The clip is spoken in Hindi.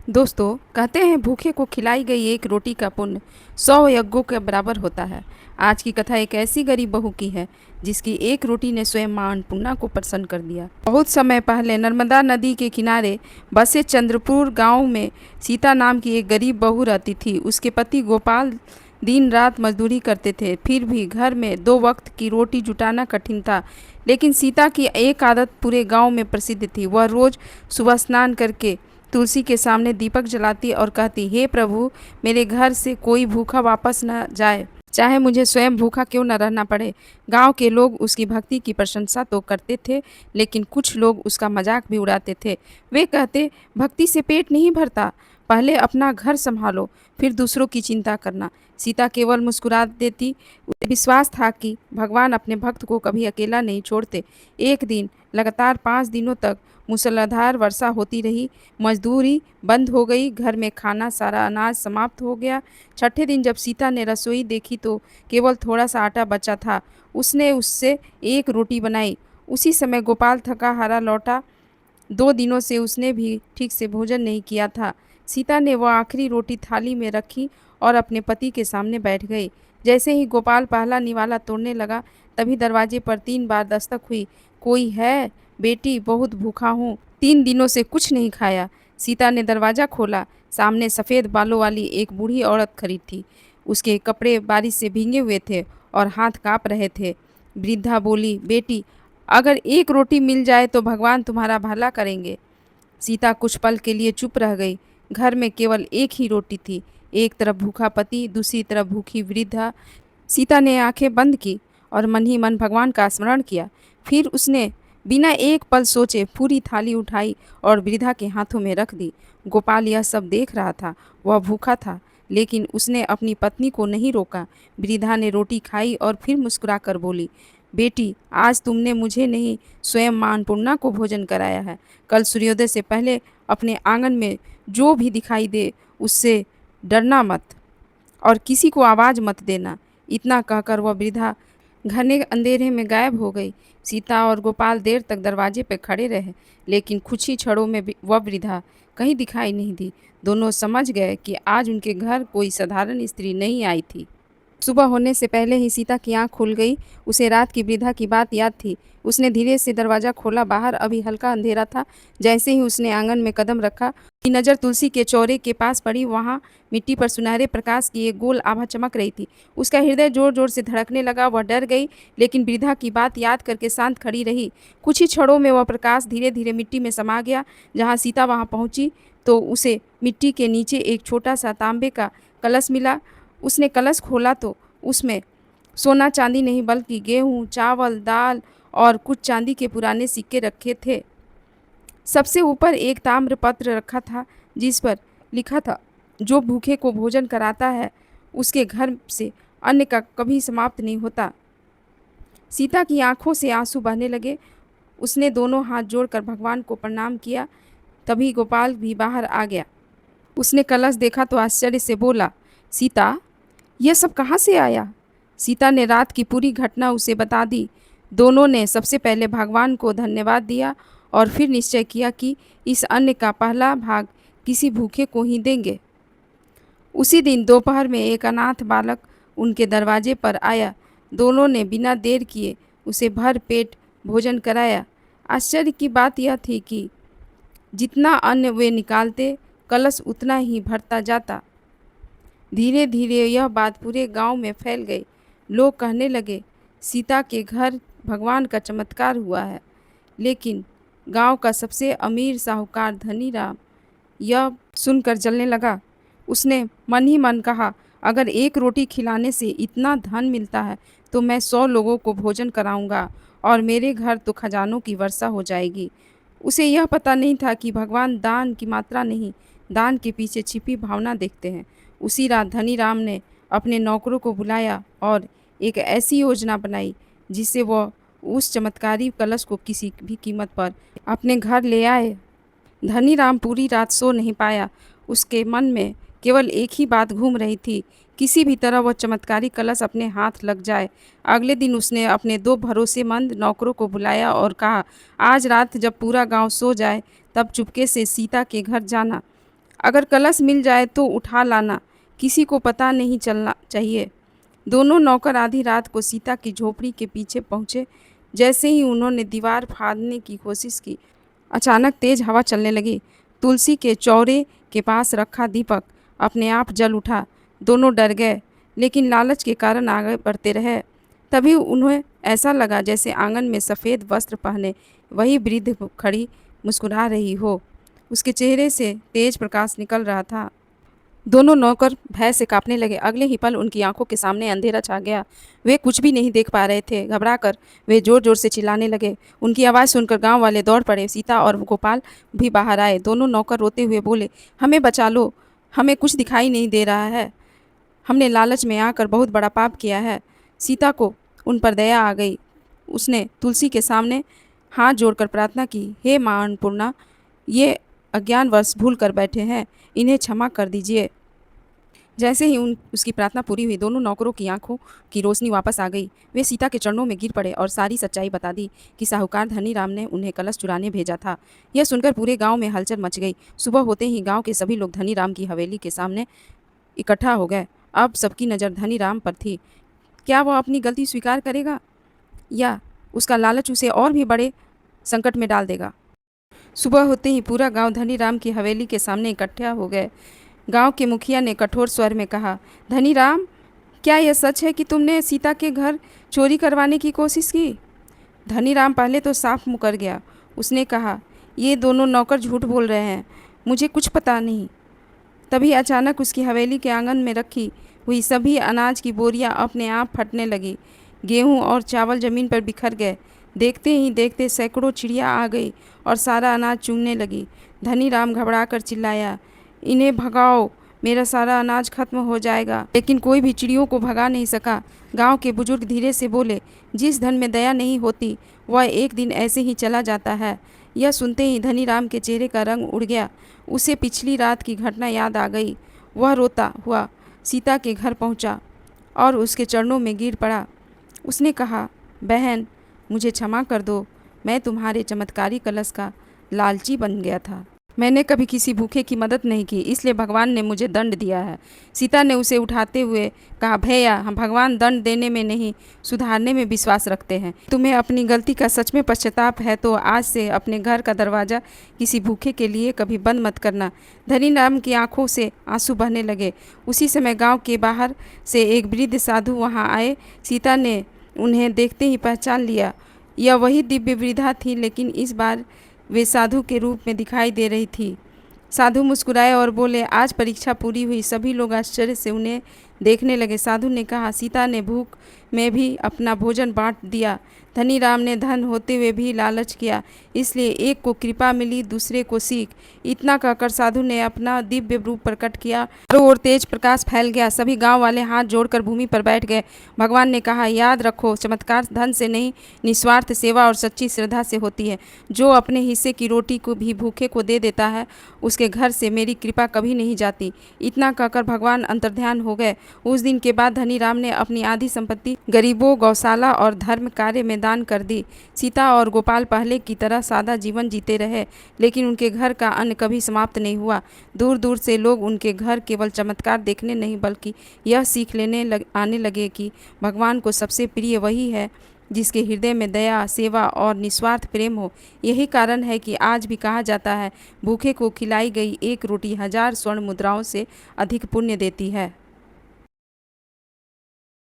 दोस्तों कहते हैं भूखे को खिलाई गई एक रोटी का पुण्य 100 यज्ञों के बराबर होता है। आज की कथा एक ऐसी गरीब बहू की है जिसकी एक रोटी ने स्वयं मां अन्नपूर्णा को प्रसन्न कर दिया। बहुत समय पहले नर्मदा नदी के किनारे बसे चंद्रपुर गांव में सीता नाम की एक गरीब बहू रहती थी। उसके पति गोपाल दिन रात मजदूरी करते थे, फिर भी घर में 2 वक्त की रोटी जुटाना कठिन था। लेकिन सीता की एक आदत पूरे गांव में प्रसिद्ध थी। वह रोज सुबह स्नान करके तुलसी के सामने दीपक जलाती और कहती, हे प्रभु, मेरे घर से कोई भूखा वापस न जाए, चाहे मुझे स्वयं भूखा क्यों न रहना पड़े। गांव के लोग उसकी भक्ति की प्रशंसा तो करते थे, लेकिन कुछ लोग उसका मजाक भी उड़ाते थे। वे कहते, भक्ति से पेट नहीं भरता, पहले अपना घर संभालो, फिर दूसरों की चिंता करना। सीता केवल मुस्कुरा देती। उसे विश्वास था कि भगवान अपने भक्त को कभी अकेला नहीं छोड़ते। एक दिन लगातार 5 दिनों तक मूसलाधार वर्षा होती रही। मजदूरी बंद हो गई, घर में खाना सारा अनाज समाप्त हो गया। छठे दिन जब सीता ने रसोई देखी तो केवल थोड़ा सा आटा बचा था। उसने उससे एक रोटी बनाई। उसी समय गोपाल थका हारा लौटा। 2 दिनों से उसने भी ठीक से भोजन नहीं किया था। सीता ने वह आखिरी रोटी थाली में रखी और अपने पति के सामने बैठ गई। जैसे ही गोपाल पहला निवाला तोड़ने लगा, तभी दरवाजे पर 3 बार दस्तक हुई। कोई है बेटी, बहुत भूखा हूँ, 3 दिनों से कुछ नहीं खाया। सीता ने दरवाज़ा खोला। सामने सफ़ेद बालों वाली एक बूढ़ी औरत खड़ी थी। उसके कपड़े बारिश से भीगे हुए थे और हाथ काँप रहे थे। वृद्धा बोली, बेटी, अगर एक रोटी मिल जाए तो भगवान तुम्हारा भला करेंगे। सीता कुछ पल के लिए चुप रह गई। घर में केवल एक ही रोटी थी। एक तरफ भूखा पति, दूसरी तरफ भूखी वृद्धा। सीता ने आंखें बंद की और मन ही मन भगवान का स्मरण किया। फिर उसने बिना एक पल सोचे पूरी थाली उठाई और वृद्धा के हाथों में रख दी। गोपाल यह सब देख रहा था। वह भूखा था, लेकिन उसने अपनी पत्नी को नहीं रोका। वृद्धा ने रोटी खाई और फिर मुस्कुराकर बोली, बेटी, आज तुमने मुझे नहीं, स्वयं मां अन्नपूर्णा को भोजन कराया है। कल सूर्योदय से पहले अपने आंगन में जो भी दिखाई दे उससे डरना मत और किसी को आवाज़ मत देना। इतना कहकर वह वृद्धा घने अंधेरे में गायब हो गई। सीता और गोपाल देर तक दरवाजे पर खड़े रहे, लेकिन कुछ ही क्षणों में वह वृद्धा कहीं दिखाई नहीं दी। दोनों समझ गए कि आज उनके घर कोई साधारण स्त्री नहीं आई थी। सुबह होने से पहले ही सीता की आंख खुल गई। उसे रात की वृद्धा की बात याद थी। उसने धीरे से दरवाज़ा खोला। बाहर अभी हल्का अंधेरा था। जैसे ही उसने आंगन में कदम रखा, उसकी नज़र तुलसी के चौरे के पास पड़ी। वहाँ मिट्टी पर सुनहरे प्रकाश की एक गोल आभा चमक रही थी। उसका हृदय जोर जोर से धड़कने लगा। वह डर गई, लेकिन वृद्धा की बात याद करके शांत खड़ी रही। कुछ ही क्षणों में वह प्रकाश धीरे धीरे मिट्टी में समा गया। जहाँ सीता वहाँ पहुँची तो उसे मिट्टी के नीचे एक छोटा सा तांबे का कलश मिला। उसने कलश खोला तो उसमें सोना चांदी नहीं, बल्कि गेहूँ, चावल, दाल और कुछ चांदी के पुराने सिक्के रखे थे। सबसे ऊपर एक ताम्र पत्र रखा था, जिस पर लिखा था, जो भूखे को भोजन कराता है उसके घर से अन्न का कभी समाप्त नहीं होता। सीता की आंखों से आंसू बहने लगे। उसने दोनों हाथ जोड़कर भगवान को प्रणाम किया। तभी गोपाल भी बाहर आ गया। उसने कलश देखा तो आश्चर्य से बोला, सीता, यह सब कहाँ से आया? सीता ने रात की पूरी घटना उसे बता दी। दोनों ने सबसे पहले भगवान को धन्यवाद दिया और फिर निश्चय किया कि इस अन्न का पहला भाग किसी भूखे को ही देंगे। उसी दिन दोपहर में एक अनाथ बालक उनके दरवाजे पर आया। दोनों ने बिना देर किए उसे भर पेट भोजन कराया। आश्चर्य की बात यह थी कि जितना अन्न वे निकालते, कलश उतना ही भरता जाता। धीरे धीरे यह बात पूरे गांव में फैल गई। लोग कहने लगे, सीता के घर भगवान का चमत्कार हुआ है। लेकिन गांव का सबसे अमीर साहूकार धनी राम यह सुनकर जलने लगा। उसने मन ही मन कहा, अगर एक रोटी खिलाने से इतना धन मिलता है तो मैं 100 लोगों को भोजन कराऊंगा और मेरे घर तो खजानों की वर्षा हो जाएगी। उसे यह पता नहीं था कि भगवान दान की मात्रा नहीं, दान के पीछे छिपी भावना देखते हैं। उसी रात धनी राम ने अपने नौकरों को बुलाया और एक ऐसी योजना बनाई जिससे वह उस चमत्कारी कलश को किसी भी कीमत पर अपने घर ले आए। धनी राम पूरी रात सो नहीं पाया। उसके मन में केवल एक ही बात घूम रही थी, किसी भी तरह वह चमत्कारी कलश अपने हाथ लग जाए। अगले दिन उसने अपने 2 भरोसेमंद नौकरों को बुलाया और कहा, आज रात जब पूरा गांव सो जाए तब चुपके से सीता के घर जाना। अगर कलश मिल जाए तो उठा लाना, किसी को पता नहीं चलना चाहिए। दोनों नौकर आधी रात को सीता की झोपड़ी के पीछे पहुँचे। जैसे ही उन्होंने दीवार फाड़ने की कोशिश की, अचानक तेज हवा चलने लगी। तुलसी के चौरे के पास रखा दीपक अपने आप जल उठा। दोनों डर गए, लेकिन लालच के कारण आगे बढ़ते रहे। तभी उन्हें ऐसा लगा जैसे आंगन में सफ़ेद वस्त्र पहने वही वृद्ध खड़ी मुस्कुरा रही हो। उसके चेहरे से तेज प्रकाश निकल रहा था। दोनों नौकर भय से कांपने लगे। अगले ही पल उनकी आंखों के सामने अंधेरा छा गया। वे कुछ भी नहीं देख पा रहे थे। घबराकर वे जोर जोर से चिल्लाने लगे। उनकी आवाज़ सुनकर गांव वाले दौड़ पड़े। सीता और गोपाल भी बाहर आए। दोनों नौकर रोते हुए बोले, हमें बचा लो, हमें कुछ दिखाई नहीं दे रहा है, हमने लालच में आकर बहुत बड़ा पाप किया है। सीता को उन पर दया आ गई। उसने तुलसी के सामने हाथ जोड़कर प्रार्थना की, हे माँ अन्नपूर्णा, ये अज्ञानवश भूल कर बैठे हैं, इन्हें क्षमा कर दीजिए। जैसे ही उसकी प्रार्थना पूरी हुई, दोनों नौकरों की आंखों की रोशनी वापस आ गई। वे सीता के चरणों में गिर पड़े और सारी सच्चाई बता दी कि साहूकार धनीराम ने उन्हें कलश चुराने भेजा था। यह सुनकर पूरे गांव में हलचल मच गई। सुबह होते ही गांव के सभी लोग धनीराम की हवेली के सामने इकट्ठा हो गए। अब सबकी नज़र धनीराम पर थी। क्या वह अपनी गलती स्वीकार करेगा या उसका लालच उसे और भी बड़े संकट में डाल देगा? सुबह होते ही पूरा गांव धनीराम की हवेली के सामने इकट्ठा हो गए। गांव के मुखिया ने कठोर स्वर में कहा, धनीराम, क्या यह सच है कि तुमने सीता के घर चोरी करवाने की कोशिश की? धनीराम पहले तो साफ मुकर गया। उसने कहा, ये दोनों नौकर झूठ बोल रहे हैं, मुझे कुछ पता नहीं। तभी अचानक उसकी हवेली के आंगन में रखी हुई सभी अनाज की बोरियां अपने आप फटने लगी। गेहूं और चावल ज़मीन पर बिखर गए। देखते ही देखते सैकड़ों चिड़िया आ गई और सारा अनाज चूमने लगी। धनीराम घबराकर चिल्लाया, इन्हें भगाओ, मेरा सारा अनाज खत्म हो जाएगा। लेकिन कोई भी चिड़ियों को भगा नहीं सका। गांव के बुजुर्ग धीरे से बोले, जिस धन में दया नहीं होती वह एक दिन ऐसे ही चला जाता है। यह सुनते ही धनीराम के चेहरे का रंग उड़ गया। उसे पिछली रात की घटना याद आ गई। वह रोता हुआ सीता के घर पहुंचा और उसके चरणों में गिर पड़ा। उसने कहा, बहन, मुझे क्षमा कर दो, मैं तुम्हारे चमत्कारी कलश का लालची बन गया था। मैंने कभी किसी भूखे की मदद नहीं की, इसलिए भगवान ने मुझे दंड दिया है। सीता ने उसे उठाते हुए कहा, भैया, हम भगवान दंड देने में नहीं, सुधारने में विश्वास रखते हैं। तुम्हें अपनी गलती का सच में पश्चाताप है तो आज से अपने घर का दरवाज़ा किसी भूखे के लिए कभी बंद मत करना। धनीराम की आंखों से आंसू बहने लगे। उसी समय गाँव के बाहर से एक वृद्ध साधु वहाँ आए। सीता ने उन्हें देखते ही पहचान लिया। यह वही दिव्य वृद्धा थी, लेकिन इस बार वे साधु के रूप में दिखाई दे रही थी। साधु मुस्कुराए और बोले, आज परीक्षा पूरी हुई। सभी लोग आश्चर्य से उन्हें देखने लगे। साधु ने कहा, सीता ने भूख में भी अपना भोजन बांट दिया। धनीराम ने धन होते हुए भी लालच किया, इसलिए एक को कृपा मिली, दूसरे को सीख। इतना कहकर साधु ने अपना दिव्य रूप प्रकट किया। चारों ओर तेज प्रकाश फैल गया। सभी गांव वाले हाथ जोड़कर भूमि पर बैठ गए। भगवान ने कहा, याद रखो, चमत्कार धन से नहीं, निस्वार्थ सेवा और सच्ची श्रद्धा से होती है। जो अपने हिस्से की रोटी को भी भूखे को दे देता है, उसके घर से मेरी कृपा कभी नहीं जाती। इतना कहकर भगवान अंतर्ध्यान हो गए। उस दिन के बाद धनीराम ने अपनी आधी संपत्ति गरीबों, गौशाला और धर्म कार्य में दान कर दी। सीता और गोपाल पहले की तरह सादा जीवन जीते रहे, लेकिन उनके घर का अन्न कभी समाप्त नहीं हुआ। दूर दूर से लोग उनके घर केवल चमत्कार देखने नहीं बल्कि यह सीख लेने आने लगे कि भगवान को सबसे प्रिय वही है जिसके हृदय में दया, सेवा और निस्वार्थ प्रेम हो। यही कारण है कि आज भी कहा जाता है, भूखे को खिलाई गई एक रोटी 1000 स्वर्ण मुद्राओं से अधिक पुण्य देती है।